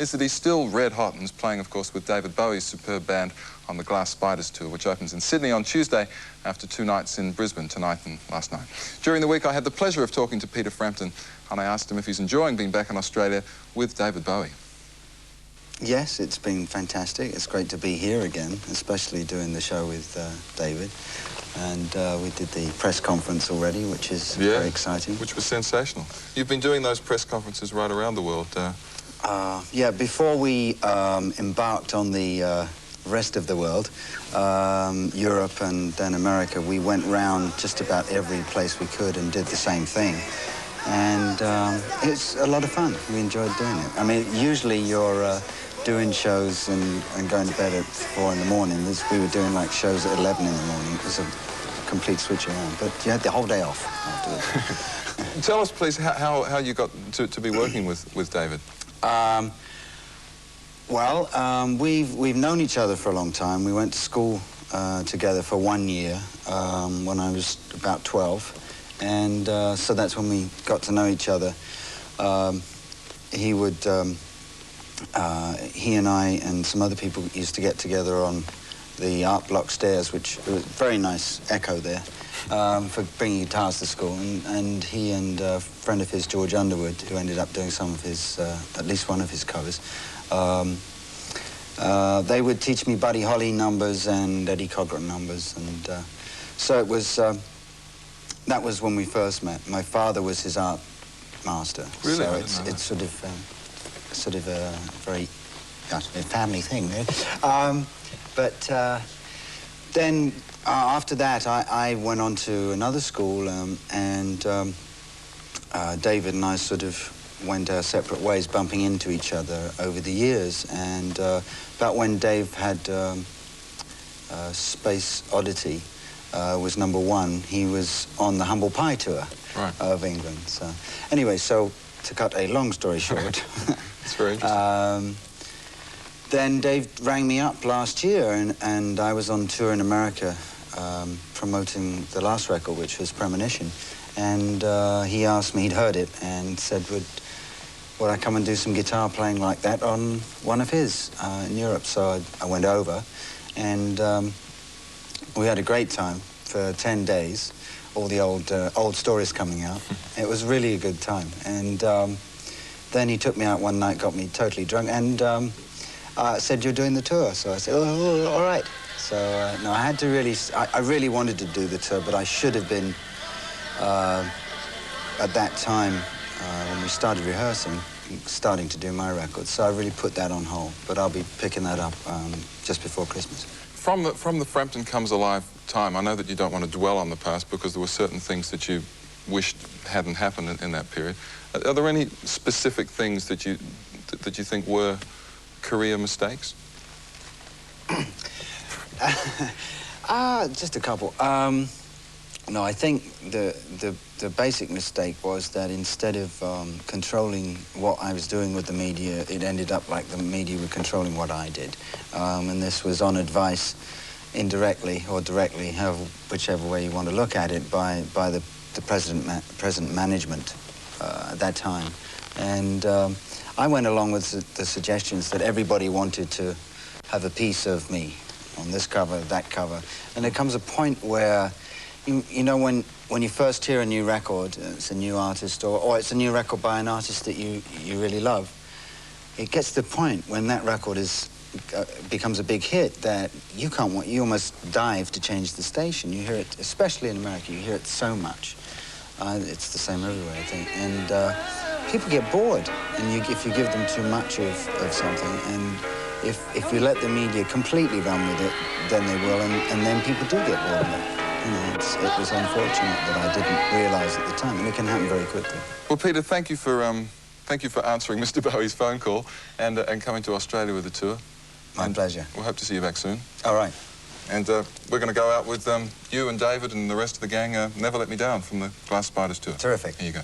is that he's still red hot and is playing, of course, with David Bowie's superb band on the Glass Spiders tour, which opens in Sydney on Tuesday after 2 nights in Brisbane tonight and last night. During the week, I had the pleasure of talking to Peter Frampton, and I asked him if he's enjoying being back in Australia with David Bowie. Yes, it's been fantastic. It's great to be here again, especially doing the show with David. And we did the press conference already, which is very exciting. Which was sensational. You've been doing those press conferences right around the world. Yeah, before we embarked on the rest of the world, Europe and then America, we went round just about every place we could and did the same thing. And it's a lot of fun. We enjoyed doing it. I mean, usually you're doing shows and going to bed at 4 in the morning. We were doing like shows at 11 in the morning. It was a complete switch around, but you had the whole day off afterwards. Tell us, please, how you got to be working with David. We've known each other for a long time. We went to school together for 1 year when I was about 12, and so that's when we got to know each other. He and I and some other people used to get together on the art block stairs, which was a very nice echo there, for bringing guitars to school. And he and a friend of his, George Underwood, who ended up doing some of his, at least one of his covers, they would teach me Buddy Holly numbers and Eddie Cochran numbers. And so it was, that was when we first met. My father was his art master. Really? So it's sort of a very family thing, really. Then after that, I went on to another school, and David and I sort of went our separate ways, bumping into each other over the years. And about when Dave had Space Oddity was #1, he was on the Humble Pie tour of England. So anyway, so to cut a long story short, it's very interesting. Then Dave rang me up last year, and I was on tour in America promoting the last record, which was Premonition. And he asked me, he'd heard it, and said, would I come and do some guitar playing like that on one of his in Europe? So I went over, and we had a great time for 10 days. All the old stories coming out. It was really a good time. And then he took me out one night, got me totally drunk, and said, you're doing the tour. So I said, oh, all right. So, no, I had to really, I really wanted to do the tour, but I should have been, at that time, when we started rehearsing, starting to do my record. So I really put that on hold, but I'll be picking that up just before Christmas. From the Frampton Comes Alive time, I know that you don't want to dwell on the past because there were certain things that you wished hadn't happened in that period. Are there any specific things that you think were career mistakes? Just a couple. No, I think the basic mistake was that instead of controlling what I was doing with the media, it ended up like the media were controlling what I did. And this was on advice, indirectly or directly, whichever way you want to look at it, by the present management at that time. And I went along with the suggestions that everybody wanted to have a piece of me on this cover, that cover. And there comes a point where, you know, when you first hear a new record, it's a new artist, or it's a new record by an artist that you really love, it gets to the point when that record becomes a big hit that you almost dive to change the station. You hear it, especially in America, you hear it so much. It's the same everywhere, I think. And people get bored, and if you give them too much of something, and if you let the media completely run with it, then they will, and then people do get bored of it. You know, it was unfortunate that I didn't realise at the time, and it can happen very quickly. Well, Peter, thank you for answering Mr. Bowie's phone call and coming to Australia with the tour. My pleasure. We'll hope to see you back soon. All right. And we're going to go out with you and David and the rest of the gang, Never Let Me Down from the Glass Spiders tour. Terrific. Here you go.